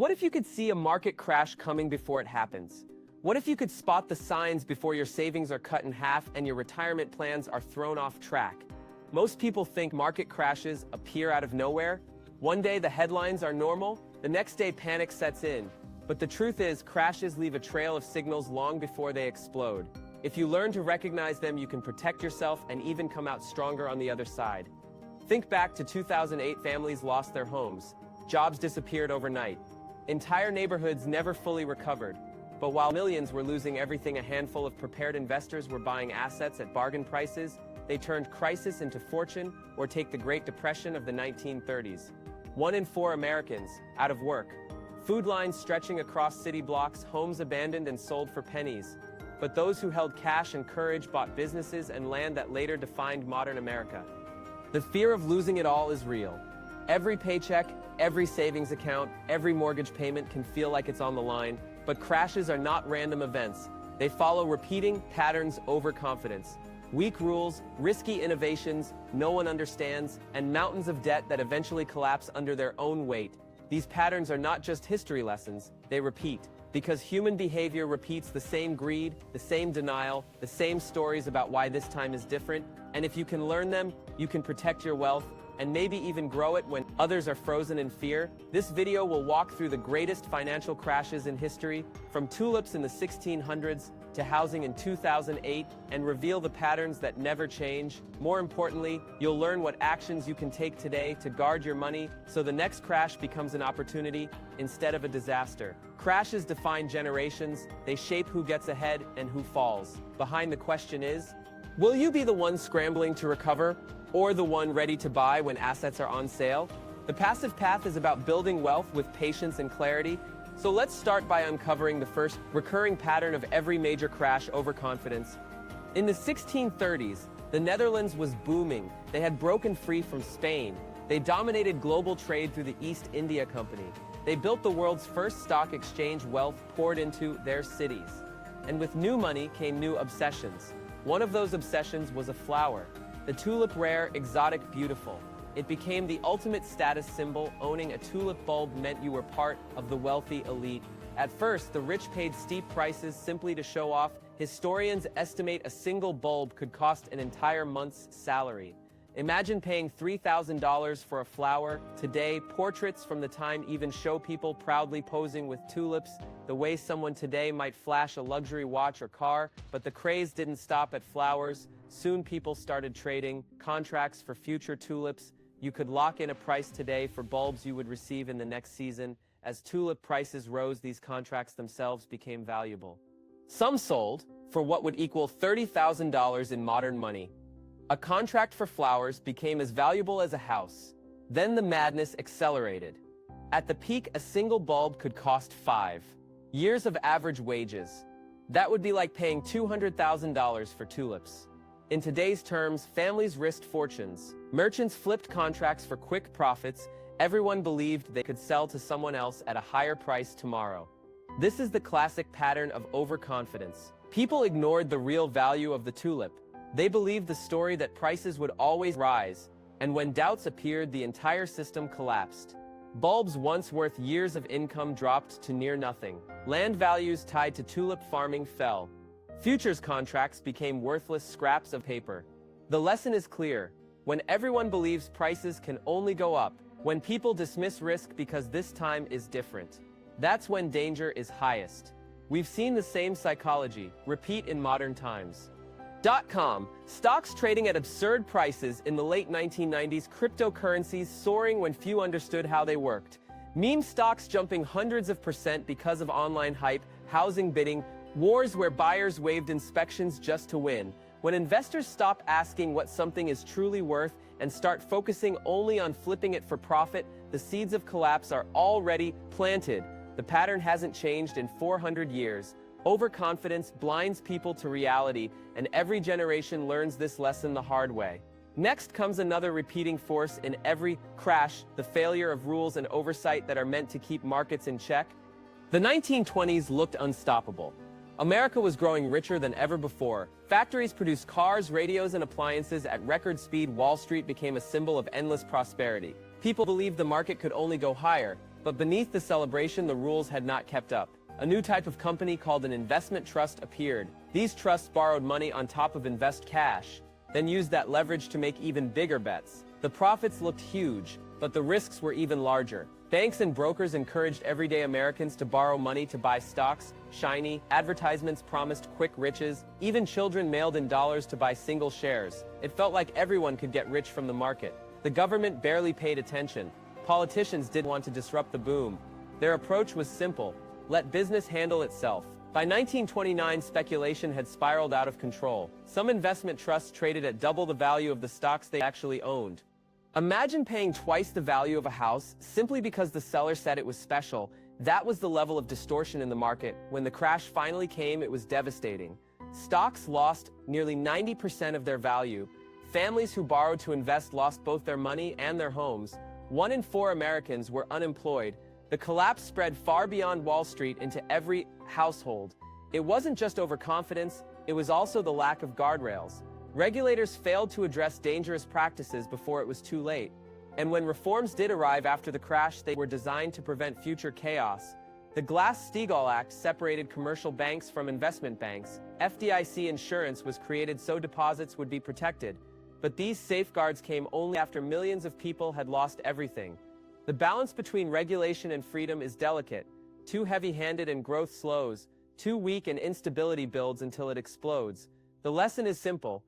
What if you could see a market crash coming before it happens? What if you could spot the signs before your savings are cut in half and your retirement plans are thrown off track? Most people think market crashes appear out of nowhere. One day the headlines are normal, the next day panic sets in. But the truth is, crashes leave a trail of signals long before they explode. If you learn to recognize them, you can protect yourself and even come out stronger on the other side. Think back to 2008, families lost their homes. Jobs disappeared overnight. Entire neighborhoods never fully recovered. But while millions were losing everything, a handful of prepared investors were buying assets at bargain prices. They turned crisis into fortune, or take the Great Depression of the 1930s. 1 in 4 Americans, out of work. Food lines stretching across city blocks, homes abandoned and sold for pennies. But those who held cash and courage bought businesses and land that later defined modern America. The fear of losing it all is real. Every paycheck, every savings account, every mortgage payment can feel like it's on the line, but crashes are not random events. They follow repeating patterns: overconfidence, weak rules, risky innovations no one understands, and mountains of debt that eventually collapse under their own weight. These patterns are not just history lessons, they repeat. Because human behavior repeats the same greed, the same denial, the same stories about why this time is different. And if you can learn them, you can protect your wealth and maybe even grow it when others are frozen in fear. This video will walk through the greatest financial crashes in history, from tulips in the 1600s to housing in 2008, and reveal the patterns that never change. More importantly, you'll learn what actions you can take today to guard your money so the next crash becomes an opportunity instead of a disaster. Crashes define generations, they shape who gets ahead and who falls. Behind the question is, will you be the one scrambling to recover, or the one ready to buy when assets are on sale? The passive path is about building wealth with patience and clarity. So let's start by uncovering the first recurring pattern of every major crash: overconfidence. In the 1630s, the Netherlands was booming. They had broken free from Spain. They dominated global trade through the East India Company. They built the world's first stock exchange. Wealth poured into their cities. And with new money came new obsessions. One of those obsessions was a flower. The tulip, rare, exotic, beautiful. It became the ultimate status symbol. Owning a tulip bulb meant you were part of the wealthy elite. At first, the rich paid steep prices simply to show off. Historians estimate a single bulb could cost an entire month's salary. Imagine paying $3,000 for a flower. Today, portraits from the time even show people proudly posing with tulips, the way someone today might flash a luxury watch or car. But the craze didn't stop at flowers. Soon people started trading contracts for future tulips. You could lock in a price today for bulbs you would receive in the next season. As tulip prices rose, these contracts themselves became valuable. Some sold for what would equal $30,000 in modern money. A contract for flowers became as valuable as a house. Then the madness accelerated. At the peak, a single bulb could cost 5 years of average wages. That would be like paying $200,000 for tulips. In today's terms, families risked fortunes. Merchants flipped contracts for quick profits. Everyone believed they could sell to someone else at a higher price tomorrow. This is the classic pattern of overconfidence. People ignored the real value of the tulip. They believed the story that prices would always rise, and when doubts appeared, the entire system collapsed. Bulbs once worth years of income dropped to near nothing. Land values tied to tulip farming fell. Futures contracts became worthless scraps of paper. The lesson is clear. When everyone believes prices can only go up, when people dismiss risk because this time is different, that's when danger is highest. We've seen the same psychology repeat in modern times. Stocks trading at absurd prices in the late 1990s, cryptocurrencies soaring when few understood how they worked, meme stocks jumping hundreds of percent because of online hype, housing bidding, wars where buyers waived inspections just to win. When investors stop asking what something is truly worth and start focusing only on flipping it for profit, the seeds of collapse are already planted. The pattern hasn't changed in 400 years. Overconfidence blinds people to reality, and every generation learns this lesson the hard way. Next comes another repeating force in every crash: the failure of rules and oversight that are meant to keep markets in check. The 1920s looked unstoppable. America was growing richer than ever before. Factories produced cars, radios, and appliances at record speed. Wall Street became a symbol of endless prosperity. People believed the market could only go higher. But beneath the celebration, the rules had not kept up. A new type of company called an investment trust appeared. These trusts borrowed money on top of invest cash, then used that leverage to make even bigger bets. The profits looked huge, but the risks were even larger. Banks and brokers encouraged everyday Americans to borrow money to buy stocks. Shiny advertisements promised quick riches. Even children mailed in dollars to buy single shares. It felt like everyone could get rich from the market. The government barely paid attention. Politicians didn't want to disrupt the boom. Their approach was simple: let business handle itself. By 1929, speculation had spiraled out of control. Some investment trusts traded at double the value of the stocks they actually owned. Imagine paying twice the value of a house simply because the seller said it was special. That was the level of distortion in the market. When the crash finally came, it was devastating. Stocks lost nearly 90% of their value. Families who borrowed to invest lost both their money and their homes. 1 in 4 Americans were unemployed. The collapse spread far beyond Wall Street into every household. It wasn't just overconfidence, it was also the lack of guardrails. Regulators failed to address dangerous practices before it was too late. And when reforms did arrive after the crash, they were designed to prevent future chaos. The Glass-Steagall Act separated commercial banks from investment banks. FDIC insurance was created so deposits would be protected. But these safeguards came only after millions of people had lost everything. The balance between regulation and freedom is delicate. Too heavy-handed and growth slows. Too weak and instability builds until it explodes. The lesson is simple.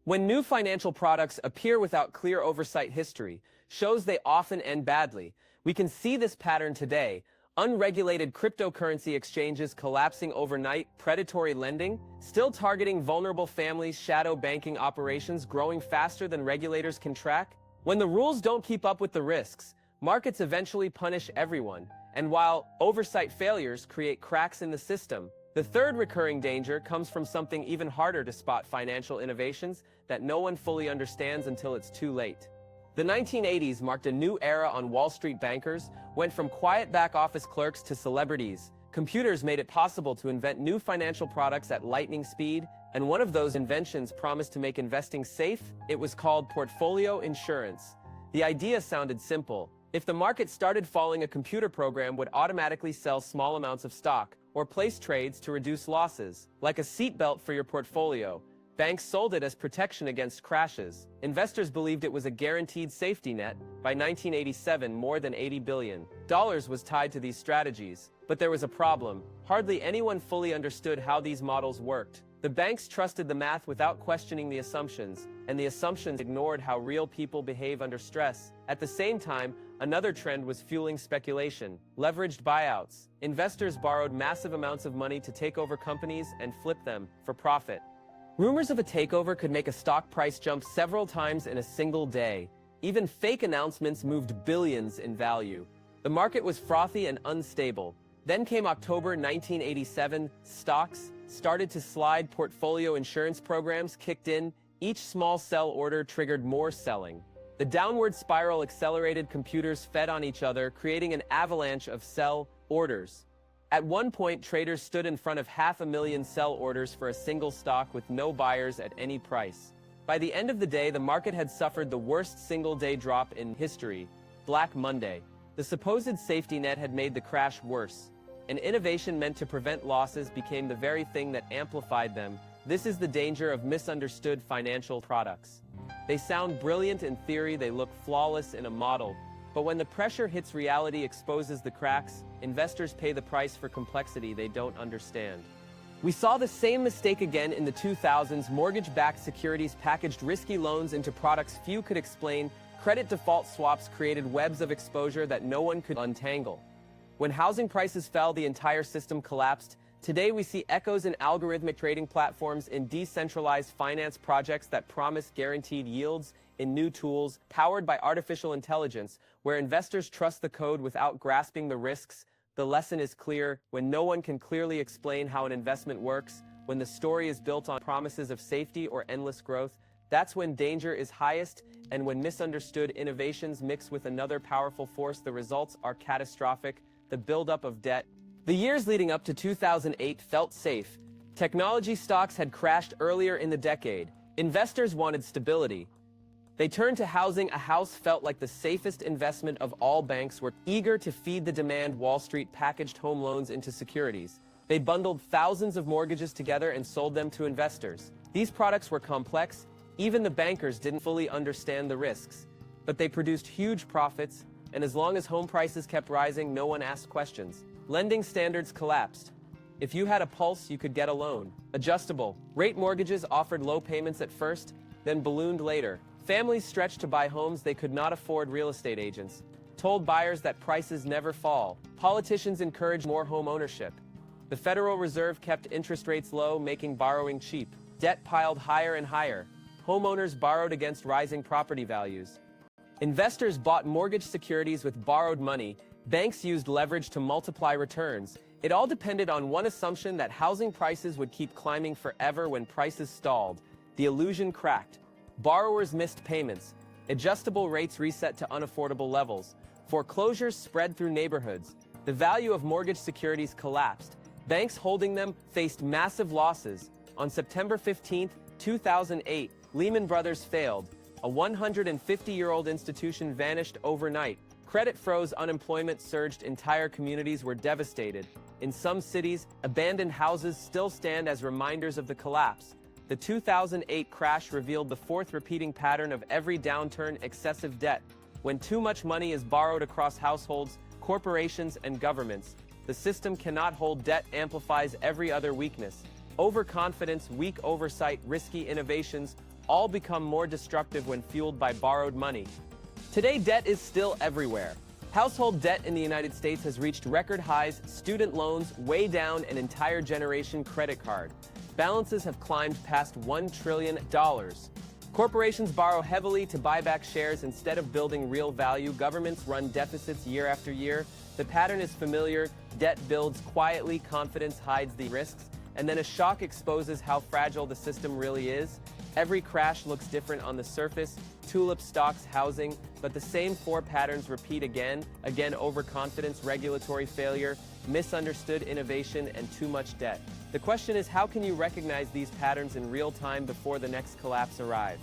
When new financial products appear without clear oversight, history shows they often end badly. We can see this pattern today. Unregulated cryptocurrency exchanges collapsing overnight, predatory lending, still targeting vulnerable families, shadow banking operations growing faster than regulators can track. When the rules don't keep up with the risks, markets eventually punish everyone. And while oversight failures create cracks in the system, the third recurring danger comes from something even harder to spot: financial innovations that no one fully understands until it's too late. The 1980s marked a new era on Wall Street. Bankers went from quiet back-office clerks to celebrities. Computers made it possible to invent new financial products at lightning speed, and one of those inventions promised to make investing safe. It was called portfolio insurance. The idea sounded simple. If the market started falling, a computer program would automatically sell small amounts of stock or place trades to reduce losses, like a seatbelt for your portfolio. Banks sold it as protection against crashes. Investors believed it was a guaranteed safety net. By 1987, more than $80 billion was tied to these strategies. But there was a problem. Hardly anyone fully understood how these models worked. The banks trusted the math without questioning the assumptions, and the assumptions ignored how real people behave under stress. At the same time, another trend was fueling speculation: leveraged buyouts. Investors borrowed massive amounts of money to take over companies and flip them for profit. Rumors of a takeover could make a stock price jump several times in a single day. Even fake announcements moved billions in value. The market was frothy and unstable. Then came October 1987. Stocks started to slide. Portfolio insurance programs kicked in. Each small sell order triggered more selling. The downward spiral accelerated. Computers fed on each other, creating an avalanche of sell orders. At one point, traders stood in front of 500,000 sell orders for a single stock with no buyers at any price. By the end of the day, the market had suffered the worst single-day drop in history, Black Monday. The supposed safety net had made the crash worse. An innovation meant to prevent losses became the very thing that amplified them. This is the danger of misunderstood financial products. They sound brilliant in theory, they look flawless in a model. But when the pressure hits reality, exposes the cracks, investors pay the price for complexity they don't understand. We saw the same mistake again in the 2000s. Mortgage-backed securities packaged risky loans into products few could explain. Credit default swaps created webs of exposure that no one could untangle. When housing prices fell, the entire system collapsed. Today we see echoes in algorithmic trading platforms, in decentralized finance projects that promise guaranteed yields, in new tools powered by artificial intelligence, where investors trust the code without grasping the risks. The lesson is clear: when no one can clearly explain how an investment works, when the story is built on promises of safety or endless growth, that's when danger is highest, and when misunderstood innovations mix with another powerful force, the results are catastrophic. The buildup of debt. The years leading up to 2008 felt safe. Technology stocks had crashed earlier in the decade. Investors wanted stability. They turned to housing. A house felt like the safest investment of all. Banks were eager to feed the demand. Wall Street packaged home loans into securities. They bundled thousands of mortgages together and sold them to investors. These products were complex. Even the bankers didn't fully understand the risks. But they produced huge profits, and as long as home prices kept rising, no one asked questions. Lending standards collapsed. If you had a pulse, you could get a loan. Adjustable rate mortgages offered low payments at first, then ballooned later. Families stretched to buy homes they could not afford. Real estate agents told buyers that prices never fall. Politicians encouraged more home ownership. The Federal Reserve kept interest rates low, making borrowing cheap. Debt piled higher and higher. Homeowners borrowed against rising property values. Investors bought mortgage securities with borrowed money. Banks used leverage to multiply returns. It all depended on one assumption: that housing prices would keep climbing forever. When prices stalled, the illusion cracked. Borrowers missed payments. Adjustable rates reset to unaffordable levels. Foreclosures spread through neighborhoods. The value of mortgage securities collapsed. Banks holding them faced massive losses. On September 15, 2008, Lehman Brothers failed. A 150-year-old institution vanished overnight. Credit froze, unemployment surged, entire communities were devastated. In some cities, abandoned houses still stand as reminders of the collapse. The 2008 crash revealed the fourth repeating pattern of every downturn: excessive debt. When too much money is borrowed across households, corporations, and governments, the system cannot hold. Debt amplifies every other weakness. Overconfidence, weak oversight, risky innovations all become more destructive when fueled by borrowed money. Today, debt is still everywhere. Household debt in the United States has reached record highs. Student loans weigh down an entire generation. Credit card balances have climbed past $1 trillion. Corporations borrow heavily to buy back shares instead of building real value. Governments run deficits year after year. The pattern is familiar. Debt builds quietly, confidence hides the risks, and then a shock exposes how fragile the system really is. Every crash looks different on the surface: Tulip, stocks, housing, but the same four patterns repeat again. Overconfidence, regulatory failure, misunderstood innovation, and too much debt. The question is, how can you recognize these patterns in real time before the next collapse arrives?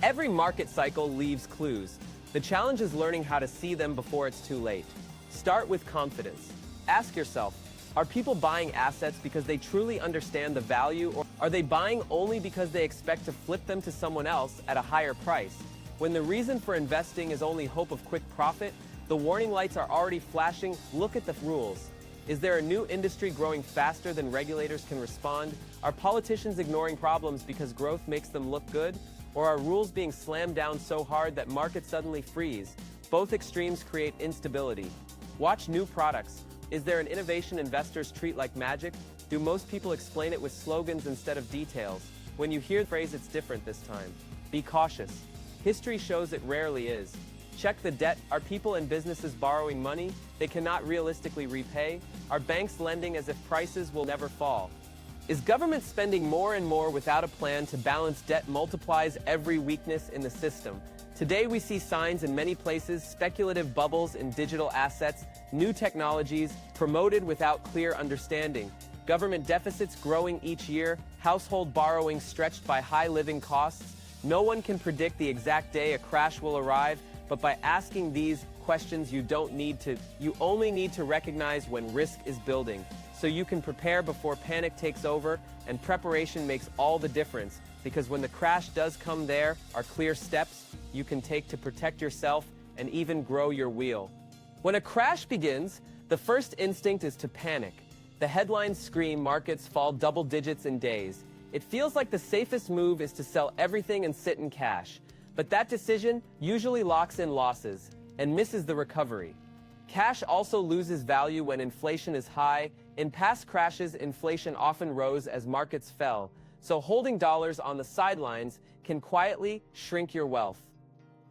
Every market cycle leaves clues. The challenge is learning how to see them before it's too late. Start with confidence. Ask yourself, are people buying assets because they truly understand the value, or are they buying only because they expect to flip them to someone else at a higher price? When the reason for investing is only hope of quick profit, the warning lights are already flashing. Look at the rules. Is there a new industry growing faster than regulators can respond? Are politicians ignoring problems because growth makes them look good? Or are rules being slammed down so hard that markets suddenly freeze? Both extremes create instability. Watch new products. Is there an innovation investors treat like magic? Do most people explain it with slogans instead of details? When you hear the phrase, "it's different this time," be cautious. History shows it rarely is. Check the debt. Are people and businesses borrowing money they cannot realistically repay? Are banks lending as if prices will never fall? Is government spending more and more without a plan to balance? Debt multiplies every weakness in the system. Today we see signs in many places: speculative bubbles in digital assets, new technologies promoted without clear understanding, government deficits growing each year, household borrowing stretched by high living costs. No one can predict the exact day a crash will arrive, but by asking these questions, you only need to recognize when risk is building, so you can prepare before panic takes over. And preparation makes all the difference, because when the crash does come, there are clear steps you can take to protect yourself and even grow your wheel. When a crash begins, the first instinct is to panic. The headlines scream markets fall double digits in days. It feels like the safest move is to sell everything and sit in cash. But that decision usually locks in losses and misses the recovery. Cash also loses value when inflation is high. In past crashes, inflation often rose as markets fell, so holding dollars on the sidelines can quietly shrink your wealth.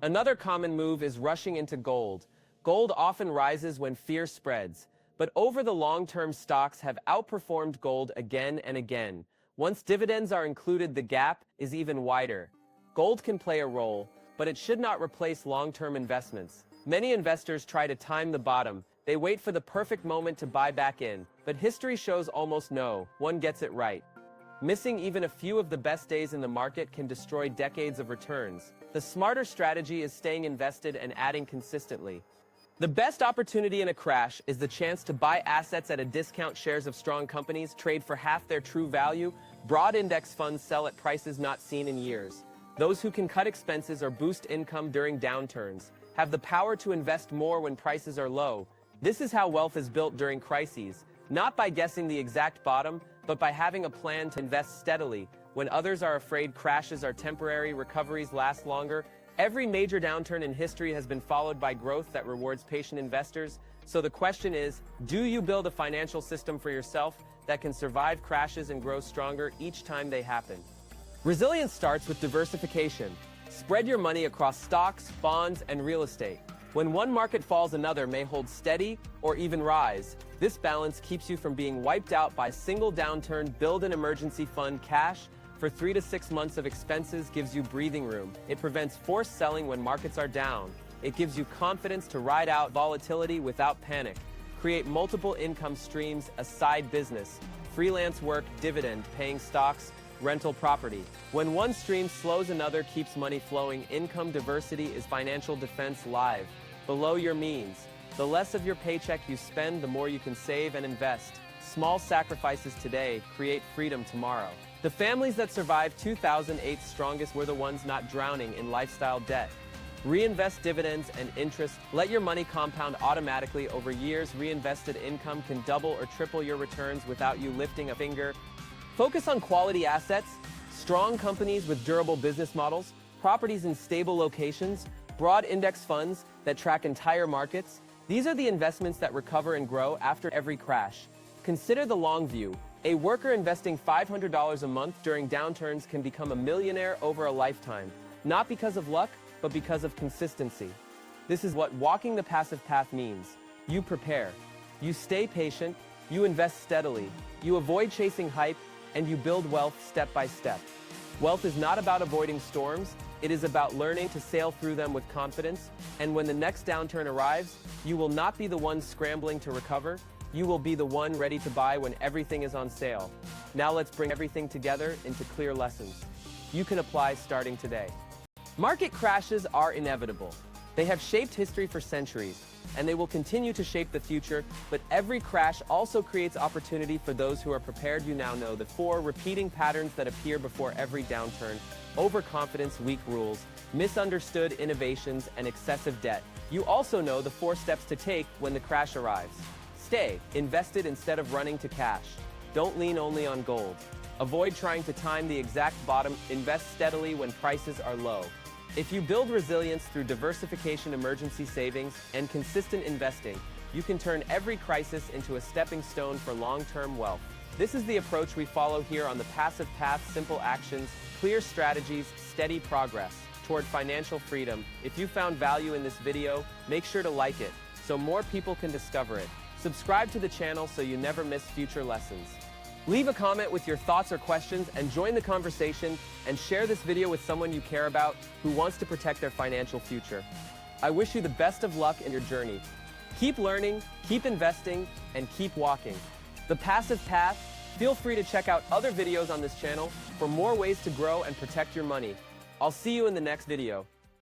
Another common move is rushing into gold. Gold often rises when fear spreads, but over the long term, stocks have outperformed gold again and again. Once dividends are included, the gap is even wider. Gold can play a role, but it should not replace long-term investments. Many investors try to time the bottom. They wait for the perfect moment to buy back in, but history shows almost no one gets it right. Missing even a few of the best days in the market can destroy decades of returns. The smarter strategy is staying invested and adding consistently. The best opportunity in a crash is the chance to buy assets at a discount. Shares of strong companies trade for half their true value. Broad index funds sell at prices not seen in years. Those who can cut expenses or boost income during downturns have the power to invest more when prices are low. This is how wealth is built during crises, not by guessing the exact bottom, but by having a plan to invest steadily. When others are afraid crashes are temporary, recoveries last longer. Every major downturn in history has been followed by growth that rewards patient investors. So the question is, do you build a financial system for yourself that can survive crashes and grow stronger each time they happen? Resilience starts with diversification. Spread your money across stocks, bonds, and real estate. When one market falls, another may hold steady or even rise. This balance keeps you from being wiped out by a single downturn. Build an emergency fund. Cash for 3 to 6 months of expenses gives you breathing room. It prevents forced selling when markets are down. It gives you confidence to ride out volatility without panic. Create multiple income streams, a side business, freelance work, dividend, paying stocks, rental property. When one stream slows, another keeps money flowing. Income diversity is financial defense live. Below your means. The less of your paycheck you spend, the more you can save and invest. Small sacrifices today create freedom tomorrow. The families that survived 2008's strongest were the ones not drowning in lifestyle debt. Reinvest dividends and interest. Let your money compound automatically over years. Reinvested income can double or triple your returns without you lifting a finger. Focus on quality assets, strong companies with durable business models, properties in stable locations, broad index funds that track entire markets. These are the investments that recover and grow after every crash. Consider the long view. A worker investing $500 a month during downturns can become a millionaire over a lifetime, not because of luck, but because of consistency. This is what walking the passive path means. You prepare, you stay patient, you invest steadily, you avoid chasing hype, and you build wealth step by step. Wealth is not about avoiding storms, it is about learning to sail through them with confidence, and when the next downturn arrives, you will not be the one scrambling to recover, you will be the one ready to buy when everything is on sale. Now let's bring everything together into clear lessons you can apply starting today. Market crashes are inevitable. They have shaped history for centuries, and they will continue to shape the future, but every crash also creates opportunity for those who are prepared. You now know the 4 repeating patterns that appear before every downturn: overconfidence, weak rules, misunderstood innovations, and excessive debt. You also know the 4 steps to take when the crash arrives. Stay invested instead of running to cash. Don't lean only on gold. Avoid trying to time the exact bottom. Invest steadily when prices are low. If you build resilience through diversification, emergency savings, and consistent investing, you can turn every crisis into a stepping stone for long-term wealth. This is the approach we follow here on the Passive Path: simple actions, clear strategies, steady progress toward financial freedom. If you found value in this video, make sure to like it so more people can discover it. Subscribe to the channel so you never miss future lessons. Leave a comment with your thoughts or questions and join the conversation, and share this video with someone you care about who wants to protect their financial future. I wish you the best of luck in your journey. Keep learning, keep investing, and keep walking the passive path. Feel free to check out other videos on this channel for more ways to grow and protect your money. I'll see you in the next video.